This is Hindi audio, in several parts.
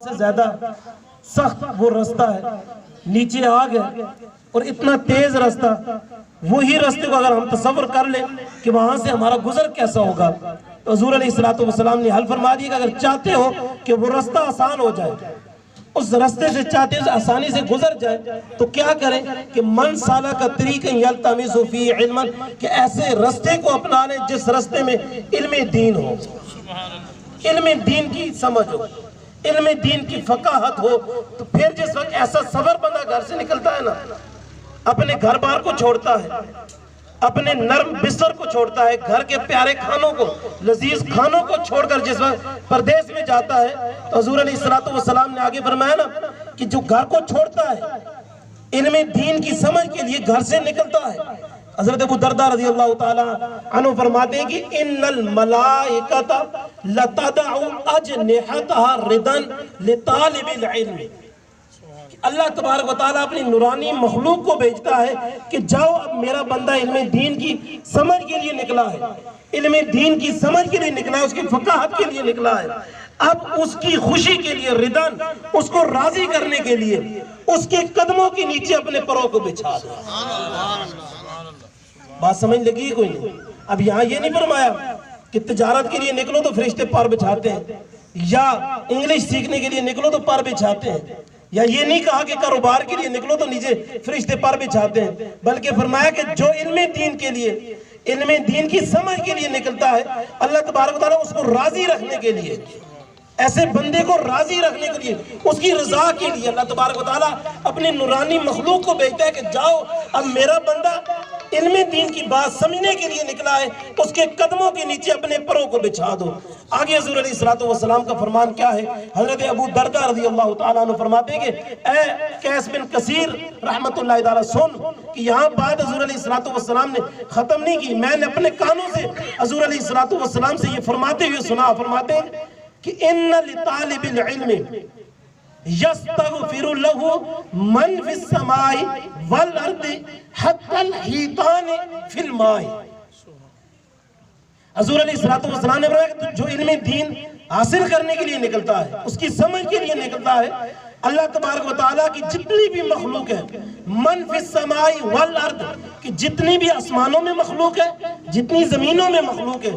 से ज्यादा सख्त वो रास्ता है, नीचे आग है और इतना तेज रास्ता। वही रास्ते को अगर हम तसव्वुर कर ले कि वहां से हमारा गुजर कैसा होगा, तो हुज़ूर अलैहिस्सलातु वस्सलाम ने हल फरमा दिया कि अगर चाहते हो कि वो रास्ता आसान हो जाए, उस रास्ते से चाहते हो आसानी से गुजर जाए, तो क्या करें कि मन साला का तरीक़ यल्तमिसु फी इल्मन, कि ऐसे रास्ते को अपना लें जिस रास्ते में इल्म दीन हो, इल्म दीन की समझ हो, इल्म दीन की फकाहत हो। तो फिर जिस वक्त ऐसा सबर बंदा घर से निकलता है ना, अपने घर बार को छोड़ता है, अपने नर्म बिस्तर को छोड़ता है, घर के प्यारे खानों को, लजीज खानों को छोड़कर जिस वक्त परदेश में जाता है, तो हुज़ूर अलैहिस्सलातु वस्सलाम ने आगे फरमाया ना कि जो घर को छोड़ता है इल्म दीन की समझ के लिए घर से निकलता है। हज़रत अबू दरदा रज़ियल्लाहु ताला अन्हु फरमाते हैं कि इन्नल मलाइकता लतदउ अजनिहतहा रिदन लितालिबिल इल्म, अल्लाह तबारक व तआला अपनी नूरानी मखलूक को भेजता है कि जाओ, अब मेरा बंदा इल्म दीन की समझ के लिए निकला है, इल्म दीन की समझ के लिए निकला है, उसकी फकाहत के लिए निकला है। अब उसकी खुशी के लिए, रिदन, उसको राजी करने के लिए उसके कदमों के नीचे अपने परों को बिछा दो। बात समझ लगी कोई नहीं? अब यहाँ ये नहीं फरमाया कि तिजारत के लिए निकलो तो फरिश्ते पर बिछाते हैं, या इंग्लिश सीखने के लिए निकलो तो पर बिछाते हैं, या ये नहीं कहा कि कारोबार के लिए निकलो तो नीचे फरिश्ते पर बिछाते हैं, बल्कि फरमाया कि जो इल्म दीन के लिए, इल्म दीन की समझ के लिए निकलता है, अल्लाह तबारक व तआला उसको राजी रखने के लिए, ऐसे बंदे को राजी रखने के लिए, उसकी रजा के लिए अल्लाह तबारक व तआला अपनी नूरानी मखलूक को भेजता है कि जाओ, अब मेरा बंदा इल्म दीन की बात समझने के लिए निकला है, उसके कदमों के नीचे अपने परों को बिछा दो। आगे हुज़ूर अलैहिस्सलातु वस्सलाम का फरमान क्या है? हज़रत अबू दरदा रज़ियल्लाहु ताला अन्हु फरमाते हैं कि ए कैस बिन कसीर रहमतुल्लाहि तआला सुन, कि यहाँ बात हुज़ूर अलैहिस्सलातु वस्सलाम ने खत्म नहीं की, मैंने अपने कानों से हुज़ूर अलैहिस्सलातु वस्सलाम से ये फरमाते हुए सुना। फरमाते हैं कि इन्ना लितालिबिल इल्म यस्तगफिरु लहु मन फिस समाई वल अर्दि हत्तल हीतान फिल माई। हुज़ूर अलैहिस्सलातु वस्सलाम ने बताया कि जो इल्म दीन हासिल करने के लिए निकलता है, उसकी समझ के लिए निकलता है, अल्लाह तबारक व तआला की जितनी भी मखलूक है, मन फिस समाई वल अर्द, कि जितनी भी आसमानों में मखलूक है, जितनी जमीनों में मखलूक है,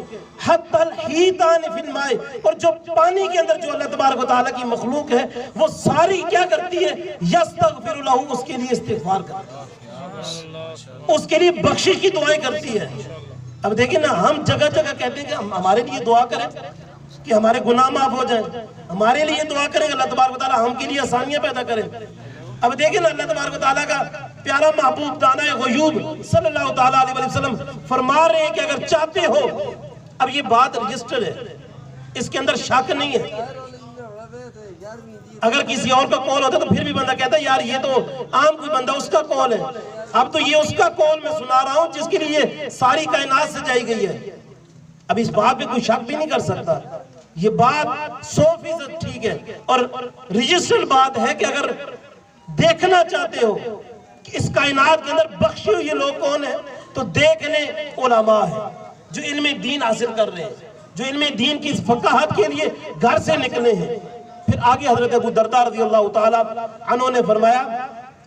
हत्तल हीतान फिल माई, और जो पानी के अंदर जो अल्लाह तबारक व तआला की मखलूक है, वो सारी क्या करती है? यस्तगफिरु लहु, उसके लिए इस्तिगफार करती है, उसके लिए बख्शिश की दुआएं करती है। अब देखिए ना, हम जगह जगह कहते हैं कि हमारे लिए दुआ करें कि हमारे गुनाह माफ हो जाए, हमारे लिए दुआ करें अल्लाह तबारक व तआला हमके लिए आसानियां पैदा करें। अब देखिए ना, अल्लाह तबारक व तआला का प्यारा महबूब दाना गयूब सल्लल्लाहु तआला अलैहि वसल्लम फरमा रहे हैं कि अगर चाहते हो, अब ये बात रजिस्टर्ड है, इसके अंदर शक नहीं है। अगर किसी और का कौल होता तो फिर भी बंदा कहता यार ये तो आम कोई बंदा, उसका कौल है। अब तो ये उसका कौल मैं सुना रहा हूं जिसके लिए सारी कायनात सजाई गई है। अब इस बात पे कोई शक भी नहीं कर सकता, ये बात 100% ठीक है और रजिस्टर्ड बात है कि अगर देखना चाहते हो कि इस कायनात के अंदर बख्शे हुए लोग कौन है, तो देख लें उलमा है जो इल्म दीन हासिल कर रहे हैं, जो इल्म दीन की इस फकाहत के लिए घर से निकले हैं। फिर आगे हजरत अबू दरदा रज़ियल्लाहु ताला अन्हु ने फरमाया,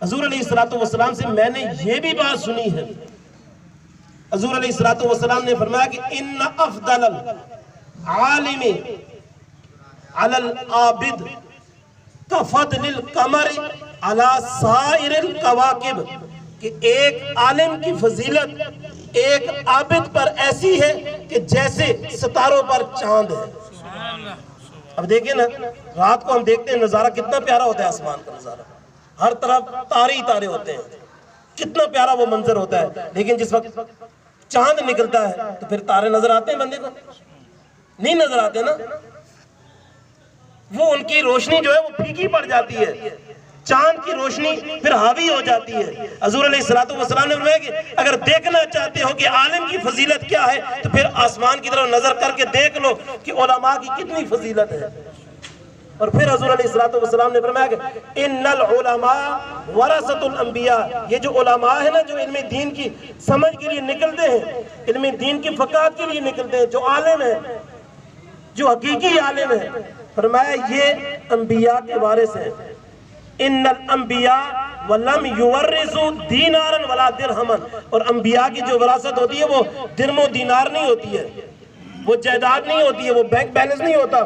हुज़ूर अलैहिस्सलातु वस्सलाम से मैंने ये भी बात सुनी है। हुज़ूर अलैहिस्सलातु वस्सलाम ने फरमाया कि इन्ना अफ़दल आलिमी अलल आबिद कफ़दलिल कमर अला साइरिल कवाकिब, कि एक आलिम की फजीलत एक आबिद पर ऐसी है कि जैसे सितारों पर चांद है। अब देखिए ना, रात को हम देखते हैं नजारा कितना प्यारा होता है, आसमान का नजारा, हर तरफ तारे ही तारे होते हैं, कितना प्यारा वो मंजर होता है। लेकिन जिस वक्त चांद निकलता है तो फिर तारे नजर आते हैं बंदे को? नहीं नजर आते ना, वो उनकी रोशनी जो है वो फीकी पड़ जाती है, चांद की रोशनी फिर हावी हो जाती है। हुज़ूर अलैहिस्सलातु वस्सलाम ने फरमाया कि अगर देखना चाहते हो कि आलिम की फजीलत क्या है, तो फिर आसमान की तरफ नजर करके देख लो कि उलमा की कितनी फजीलत है। और फिर हुज़ूर अलैहिस्सलातु वस्सलाम ने फरमाया कि इन्नल उलमा वरसतुल अंबिया, ये जो उलमा है ना, जो इल्म दीन की समझ के लिए निकलते हैं, इल्म दीन की फकाहत के लिए निकलते हैं, जो आलिम है, जो हकीकी आलिम है, फरमाया ये अंबिया के वारिस हैं। इन्नल अंबिया वलम युवर्रिसु दीनारन वला दिरहमन, और अंबिया की जो विरासत होती है वो दिरमो दीनार नहीं होती है, वो जायदाद नहीं होती है, वो बैंक बैलेंस नहीं होता,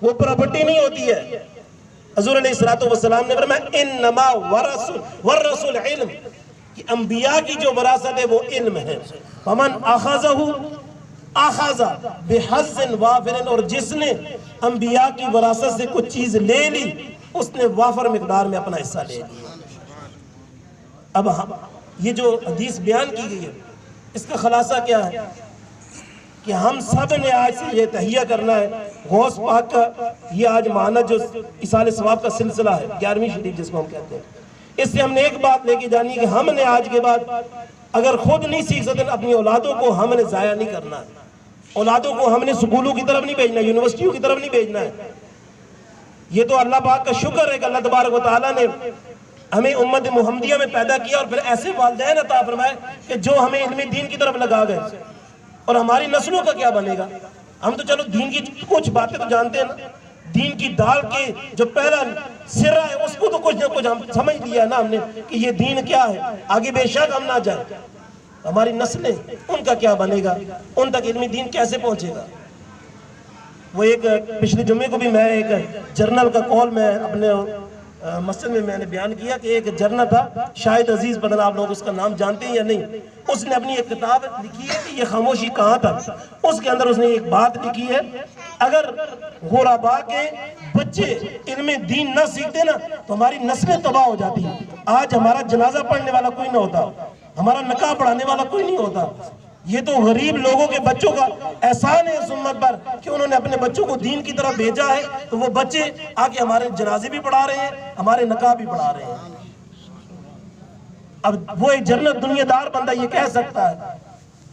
वो प्रॉपर्टी नहीं होती है। हुज़ूर अलैहिस्सलातु वस्सलाम ने फरमाया इन्नमा वरसुल इल्म, कि अंबिया की जो विरासत है वो इल्म है। फमन अखज़हु अखज़ बिहज़्ज़िन वाफ़िरिन, और जिसने अंबिया की विरासत से कुछ चीज ले ली उसने वाफर मिकदार में अपना हिस्सा ले लिया। अब हम ये जो हदीस बयान की गई है इसका खुलासा क्या है कि हम सब ने आज से ये तहिया करना है, गौस पाक का ये आज माना जो इसाले सवाब का सिलसिला है 11वीं शरीफ जिसको हम कहते हैं, इससे हमने एक बात लेके जानी कि हमने आज के बाद अगर खुद नहीं सीख सकते अपनी औलादों को हमने ज़ाया नहीं करना है। औलादों को हमने स्कूलों की तरफ नहीं भेजना, यूनिवर्सिटियों की तरफ नहीं भेजना है। ये तो अल्लाह पाक का शुक्र है कि अल्लाह तबारक व तआला ने हमें उम्मत मुहम्मदिया में पैदा किया और फिर ऐसे वालिदैन अता फरमाए कि जो हमें इल्मी दीन की तरफ लगा गए। और हमारी नस्लों का क्या बनेगा? हम तो चलो दीन की कुछ बातें तो जानते हैं ना, दीन की दाल के जो पहला सिरा है उसको तो कुछ ना कुछ हम समझ लिया ना हमने कि ये दीन क्या है। आगे बेशक हम ना जाए, हमारी नस्लें उनका क्या बनेगा, उन तक इल्मी दीन कैसे पहुंचेगा? वो एक पिछले जुम्मे को भी मैं एक जर्नल का कॉल मैं अपने मस्जिद में मैंने बयान किया कि एक जर्नल था शाहिद अजीज, पता आप लोग उसका नाम जानते हैं या नहीं, उसने अपनी एक किताब लिखी है कि ये खामोशी कहाँ था। उसके अंदर उसने एक बात लिखी है, अगर गुरबा के बच्चे इल्मे दीन ना सीखते ना तो हमारी नस्लें तबाह हो जाती हैं। आज हमारा जनाजा पढ़ने वाला कोई ना होता, हमारा निकाह पढ़ाने वाला कोई नहीं होता। ये तो गरीब लोगों के बच्चों का एहसान है इस उम्मत पर कि उन्होंने अपने बच्चों को दीन की तरफ भेजा है, तो वो बच्चे आके हमारे जनाजे भी पढ़ा रहे हैं, हमारे निकाह भी पढ़ा रहे हैं। अब वो एक जन्नत दुनियादार बंदा ये कह सकता है,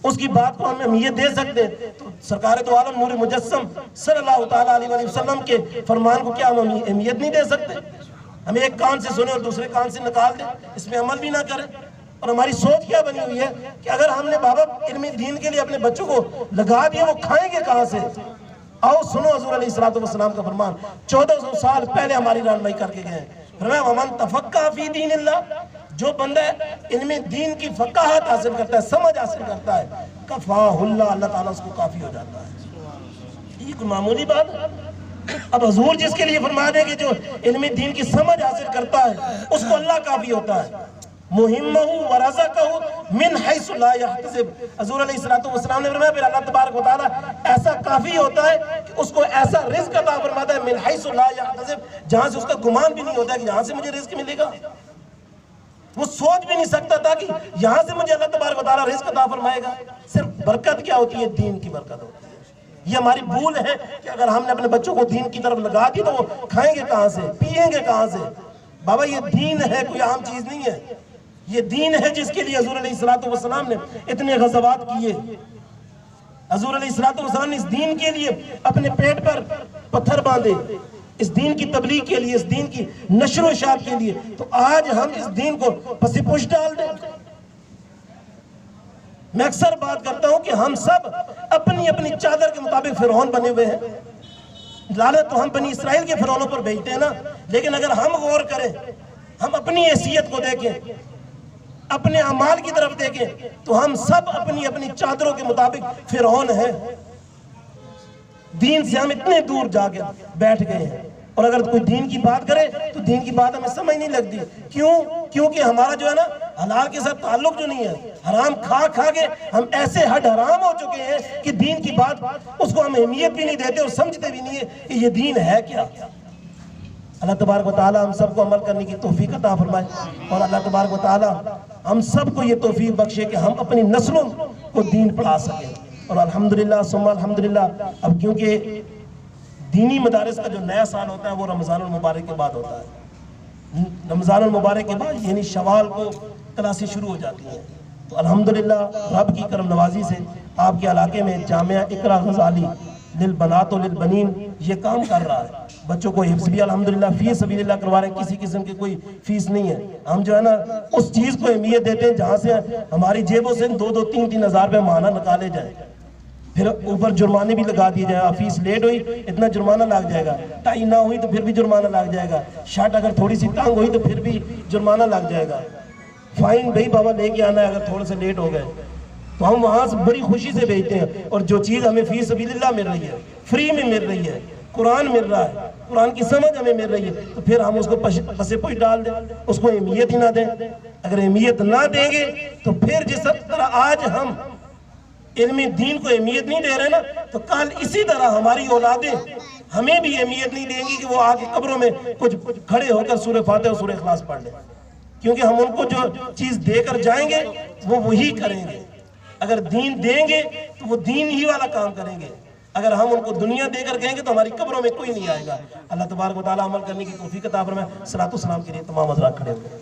उसकी बात को हम अहमियत दे सकते हैं, तो सरकार तो आलम नूर मुजस्सम सल्लल्लाहु तआला अलैहि वसल्लम के फरमान को क्या हम अहमियत नहीं दे सकते? हमें एक कान से सुने और दूसरे कान से निकाल दें, इसमें अमल भी ना करें। और हमारी सोच क्या बनी हुई है कि अगर हमने बाबा इल्मी दीन के लिए अपने बच्चों को लगा दिया, वो खाएंगे कहाँ से? आओ सुनो हुज़ूर अलैहिस्सलातु वस्सलाम का फरमान 1400 साल पहले हमारी रहनुमाई करके गए। फरमाया वमन तफक्का फी दीनिल्लाह, जो बंदा इल्मी दीन की फकाहत हासिल करता है, समझ हासिल करता है, कफाहुल्लाह, अल्लाह ताला उसको काफी हो जाता है। ये कोई मामूली बात है? अब हुजूर जिसके लिए फरमा दे कि जो इल्मी दीन की समझ हासिल करता है उसको अल्लाह काफी होता है। मुहिम्महु व रज़क़हु मिन हैसु ला यहतसिब, हुज़ूर अलैहिस्सलातु वस्सलाम ने फरमाया फिर अल्लाह तबारक व तआला ऐसा काफी होता है कि उसको ऐसा रिज़्क़ अता फरमाता है मिन हैसु ला यहतसिब, जहां से उसका गुमान भी नहीं होता कि यहां से मुझे रिज़्क़ मिलेगा। वो सोच भी नहीं सकता था कि यहां से मुझे अल्लाह तबारक व तआला रिज़्क़ अता फरमाएगा। सिर्फ बरकत क्या होती है? दीन की बरकत होती है। ये हमारी भूल है कि अगर हमने अपने बच्चों को दीन की तरफ लगा दी तो वो खाएंगे कहां से, पिएंगे कहां से? बाबा ये दीन है, कोई आम चीज नहीं है। ये दीन है जिसके लिए हुज़ूर अलैहिस्सलातु वस्सलाम ने इतने गज़वात किए। हुज़ूर अलैहिस्सलातु वस्सलाम ने इस दीन के लिए अपने पेट पर पत्थर बांधे, इस दीन की तबलीग के लिए, इस दीन की नशर इशाअत के लिए। तो आज हम इस दीन को पसीपुश डाल दें। मैं अक्सर बात करता हूं कि हम सब अपनी अपनी चादर के मुताबिक फिरौन बने हुए हैं। लानत तो हम बनी इसराइल के फिरौनों पर भेजते हैं ना, लेकिन अगर हम गौर करें, हम अपनी हैसियत को देखें, अपने अमाल की तरफ देखें, तो हम सब अपनी अपनी चादरों के मुताबिक फिरौन हैं। दीन से हम इतने दूर जाके बैठ गए हैं, और अगर कोई दीन की बात करे तो दीन की बात हमें समझ नहीं लगती। क्यों? क्योंकि हमारा जो है ना हलाल के साथ ताल्लुक जो नहीं है, हराम खा खा के हम ऐसे हद हराम हो चुके हैं कि दीन की बात उसको हम अहमियत भी नहीं देते और समझते भी नहीं है कि ये दीन है क्या। अल्लाह तबारक व तआला हम सबको अमल करने की तौफीक अता फरमाए, और अल्लाह तबारक व तआला हम सबको ये तौफीक बख्शे कि हम अपनी नस्लों को दीन पढ़ा सकें। और अल्हम्दुलिल्लाह सुम्मा अल्हम्दुलिल्लाह, अब क्योंकि दीनी मदारिस का जो नया साल होता है वो रमज़ानुल मुबारक के बाद होता है। रमज़ानुल मुबारक के बाद यानी शवाल को क्लासें शुरू हो जाती हैं। तो अल्हम्दुलिल्लाह रब की करम नवाजी से आपके इलाके में जामिया इकरा गज़ाली लिल बनात लिल बनीन ये काम कर रहा है। बच्चों को हिफ्ज़ भी अल्हम्दुलिल्लाह फी सबीलिल्लाह करवा रहे हैं, किसी किस्म की कोई फीस नहीं है। हम जो है ना उस चीज़ को अहमियत देते हैं जहाँ से हमारी जेबों से 2-2, 3-3 हज़ार रुपये माहाना निकाले जाए। फिर ऊपर जुर्माने भी लगा दिए जाएगा, फीस लेट हुई इतना जुर्माना लग जाएगा, टाई ना हुई तो फिर भी जुर्माना लग जाएगा, शर्ट अगर थोड़ी सी तंग हुई तो फिर भी जुर्माना लग जाएगा, फाइन भाई बाबा लेके आना है अगर थोड़े से लेट हो गए। तो हम वहाँ से बड़ी खुशी से भेजते हैं। और जो चीज़ हमें फी सबीलिल्लाह मिल रही है, फ्री में मिल रही है, कुरान मिल रहा है, कुरान की समझ हमें मिल रही है, तो फिर हम उसको पसे पोश डाल दें, उसको अहमियत ही ना दें। अगर अहमियत ना देंगे तो फिर जिस तरह आज हम इल्मी दीन को अहमियत नहीं दे रहे ना, तो कल इसी तरह हमारी औलादें हमें भी अहमियत नहीं देंगी कि वो आगे कब्रों में कुछ खड़े होकर सूरह फातिहा और सूरह इखलास पढ़ लें, क्योंकि हम उनको जो चीज़ देकर जाएंगे वो वही करेंगे। अगर दीन देंगे तो वो दीन ही वाला काम करेंगे, अगर हम उनको दुनिया देकर कहेंगे तो हमारी कब्रों में कोई नहीं आएगा। अल्लाह तबारक व तआला अमल करने की तौफीक अता फरमाए। सलातो सलाम के लिए तमाम हज़रात खड़े हो।